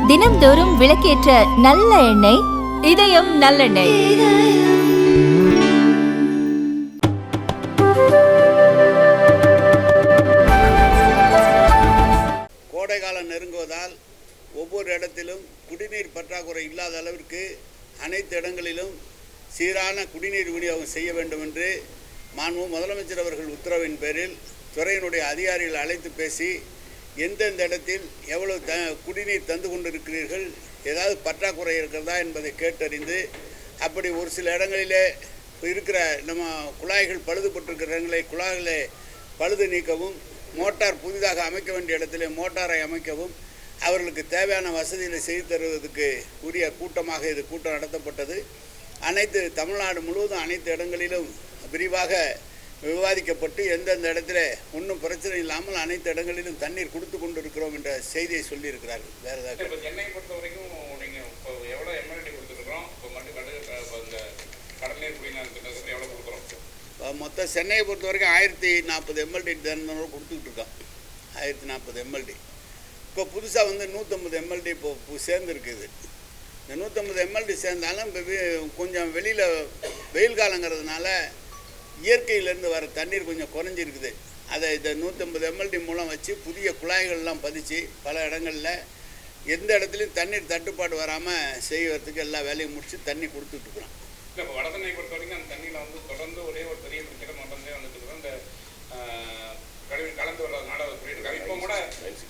தினம்தோறும் விளக்கேற்ற நல்ல எண்ணெய் இதயம் நல்லெண்ணெய். கோடை காலம் நெருங்குவதால் ஒவ்வொரு இடத்திலும் குடிநீர் பற்றாக்குறை இல்லாத அளவிற்கு அனைத்து இடங்களிலும் சீரான குடிநீர் விநியோகம் செய்ய வேண்டும் என்று மாண்பு முதலமைச்சர் அவர்கள் உத்தரவின் பேரில் துறையினுடைய அதிகாரிகள் அழைத்து பேசி எந்தெந்த இடத்தில் எவ்வளவு குடிநீர் தந்து கொண்டிருக்கிறீர்கள், ஏதாவது பற்றாக்குறை இருக்கிறதா என்பதை கேட்டறிந்து, அப்படி ஒரு சில இடங்களிலே இருக்கிற நம்ம குழாய்கள் பழுதுபட்டிருக்கிற இடங்களை குழாய்களை பழுது நீக்கவும், மோட்டார் புதிதாக அமைக்க வேண்டிய இடத்திலே மோட்டாரை அமைக்கவும், அவர்களுக்கு தேவையான வசதிகளை செய்து தருவதற்கு உரிய கூட்டமாக இது கூட்டம் நடத்தப்பட்டது. அனைத்து தமிழ்நாடு முழுவதும் அனைத்து இடங்களிலும் விரிவாக விவாதிக்கப்பட்டு எந்தெந்த இடத்துல ஒன்றும் பிரச்சனை இல்லாமல் அனைத்து இடங்களிலும் தண்ணீர் கொடுத்து கொண்டு இருக்கிறோம் என்ற செய்தியை சொல்லியிருக்கிறார்கள். வேறு ஏதாவது சென்னை பொறுத்த வரைக்கும் நீங்கள் இப்போ எவ்வளோ எம்எல்ஏ கொடுத்துருக்குறோம், இப்போ மட்டும் கடல்நீர் குடிநீர் திட்டத்துக்கு எவ்வளோ கொடுக்குறோம்? மொத்தம் சென்னையை பொறுத்த வரைக்கும் 1040 எம்எல்டி தினந்தோறும் கொடுத்துக்கிட்டு இருக்கோம். 1040 எம்எல்டி. இப்போ புதுசாக 150 எம்எல்டி இப்போ சேர்ந்துருக்குது. இந்த 150 எம்எல்டி சேர்ந்தாலும் இப்போ கொஞ்சம் வெளியில் வெயில் காலங்கிறதுனால இயற்கையிலேருந்து வர தண்ணீர் கொஞ்சம் குறைஞ்சிருக்குது. அதை இந்த 150 எம்எல்டி மூலம் வச்சு புதிய குழாய்கள்லாம் பதிச்சு பல இடங்களில் எந்த இடத்துலையும் தண்ணீர் தட்டுப்பாடு வராமல் செய்வதற்கு எல்லா வேலையும் முடித்து தண்ணி கொடுத்துட்ருக்குறோம். இல்லை, இப்போ வடசென்னை பொறுத்த வரைக்கும் அந்த தண்ணியில் தொடர்ந்து ஒரே ஒரு பெரிய பிரச்சனை மட்டும்தான் வந்துட்டு இருக்கிறோம். இந்த கழிவு கலந்து வர்றதுனால சொல்லிட்டு இருக்காங்க. இப்போ கூட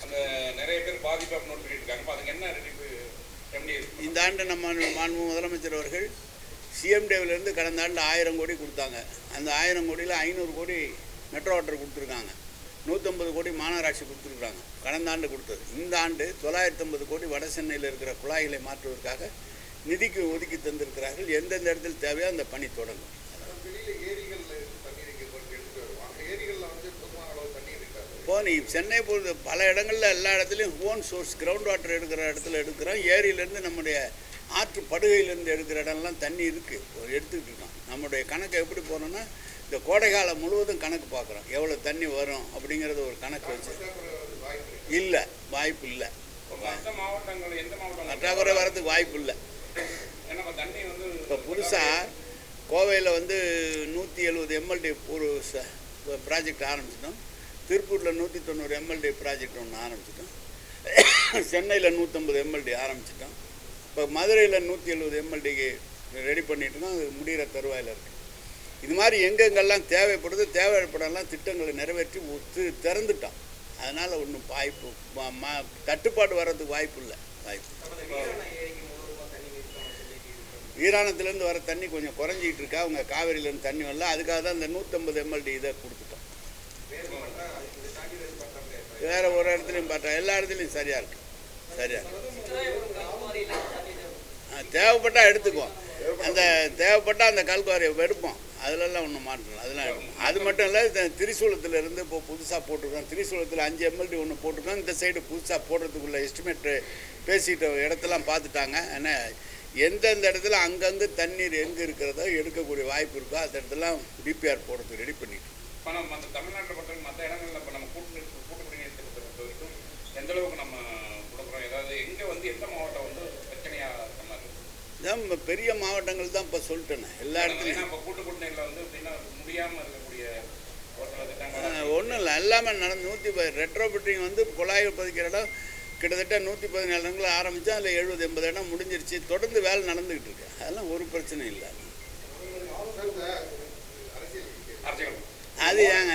அந்த நிறைய பேர் பாதிப்பு அப்படின்னு சொல்லிட்டு இருக்காங்க. இப்போ அதுக்கு என்ன ரெடிப்பு எப்படி? இந்த ஆண்டு நம்ம மாண்பு முதலமைச்சர் அவர்கள் சிஎம்டிவிலேருந்து கடந்த ஆண்டு 1000 கோடி கொடுத்தாங்க. அந்த 1000 கோடியில் 500 கோடி மெட்ரோ வாட்டர் கொடுத்துருக்காங்க. 150 கோடி மாநகராட்சி கொடுத்துருக்குறாங்க கடந்த ஆண்டு கொடுத்தது. இந்த ஆண்டு 950 கோடி வட சென்னையில் இருக்கிற குழாய்களை மாற்றுவதற்காக நிதிக்கு ஒதுக்கி தந்திருக்கிறார்கள். எந்தெந்த இடத்தில் தேவையோ அந்த பணி தொடங்கும். இப்போ நீ சென்னை பொறுத்த பல இடங்களில் எல்லா இடத்துலையும் ஓன் சோர்ஸ் கிரவுண்ட் வாட்டர் எடுக்கிற இடத்துல எடுக்கிறோம். ஏரியிலேருந்து நம்முடைய ஆற்று படுகையிலேருந்து எடுக்கிற இடம்லாம் தண்ணி இருக்குது, எடுத்துக்கிட்டு இருக்கோம். நம்முடைய கணக்கு எப்படி போகிறோன்னா, இந்த கோடை காலம் முழுவதும் கணக்கு பார்க்குறோம், எவ்வளோ தண்ணி வரும் அப்படிங்கிறத ஒரு கணக்கு வச்சு. இல்லை, வாய்ப்பு இல்லை. பற்றாக்குறை வரதுக்கு வாய்ப்பு இல்லை. இப்போ புதுசாக கோவையில் 170 எம்எல்டி ஒரு ப்ராஜெக்ட் ஆரம்பிச்சிட்டோம். திருப்பூரில் 190 எம்எல்டி ப்ராஜெக்ட் ஒன்று ஆரம்பிச்சிட்டோம். சென்னையில் 150 எம்எல்டி ஆரம்பிச்சிட்டோம். இப்போ மதுரையில் 170 எம்எல்டிக்கு ரெடி பண்ணிட்டுருக்கோம். அது முடிகிற தருவாயில் இருக்குது. இது மாதிரி எங்கெங்கெல்லாம் தேவைப்படலாம் திட்டங்களை நிறைவேற்றி திறந்துட்டோம். அதனால் ஒன்றும் வாய்ப்பு தட்டுப்பாடு வர்றதுக்கு வாய்ப்பு இல்லை. வீராணத்துலேருந்து வர தண்ணி கொஞ்சம் குறைஞ்சிக்கிட்டு இருக்கா. அவங்க காவேரியிலேருந்து தண்ணி வரல. அதுக்காக தான் இந்த 150 எம்எல்டி இதை கொடுத்துட்டோம். வேறு ஒரு இடத்துலையும் பார்த்தா எல்லா இடத்துலையும் சரியாக இருக்குது. சரியாக தேவைப்பட்டால் எடுத்துக்குவோம். அந்த தேவைப்பட்டால் அந்த கல்குவாரியை எடுப்போம். அதிலெல்லாம் ஒன்றும் மாற்றலாம். அதெல்லாம் எடுப்போம். அது மட்டும் இல்லை, திரிசூலத்தில் இருந்து இப்போ புதுசாக போட்டிருக்கோம். திரிசூலத்தில் 5 எம்எல்டி ஒன்று போட்டிருக்கோம். இந்த சைடு புதுசாக போடுறதுக்குள்ள எஸ்டிமேட்டு பேசிட்டு இடத்தெல்லாம் பார்த்துட்டாங்க. ஏன்னா எந்தெந்த இடத்துல அங்கங்கே தண்ணீர் எங்கே இருக்கிறதோ எடுக்கக்கூடிய வாய்ப்பு இருக்கோ அந்த இடத்துலாம் டிபிஆர் போடுறதுக்கு ரெடி பண்ணிட்டு. இப்போ நம்ம அந்த தமிழ்நாட்டில் பொறுத்தவரைக்கும் மற்ற இடங்களில் இப்போ நம்ம கூட்டு குடிநீர் திட்டத்தை பொறுத்த வரைக்கும் எந்த அளவுக்கு நம்ம கொடுக்குறோம்? ஏதாவது எங்கே எந்த மாவட்டம் பிரச்சனையாக இருக்க மாதிரி இதான் பெரிய மாவட்டங்கள் தான் இப்போ சொல்லிட்டேன். எல்லா இடத்துலையும் இப்போ கூட்டு குடிநீரில் எப்படின்னா முடியாமல் இருக்கக்கூடிய ஒன்றும் இல்லை, எல்லாமே நடந்து 110 ரெட்ரோபிட்டிங் குழாய்கள் பதிக்கிற இடம் கிட்டத்தட்ட 114 இடங்கள் ஆரம்பித்தா அதில் 70-80 இடம் முடிஞ்சிருச்சு. தொடர்ந்து வேலை நடந்துக்கிட்டு இருக்கு. அதெல்லாம் ஒரு பிரச்சனை இல்லை. அது ஏங்க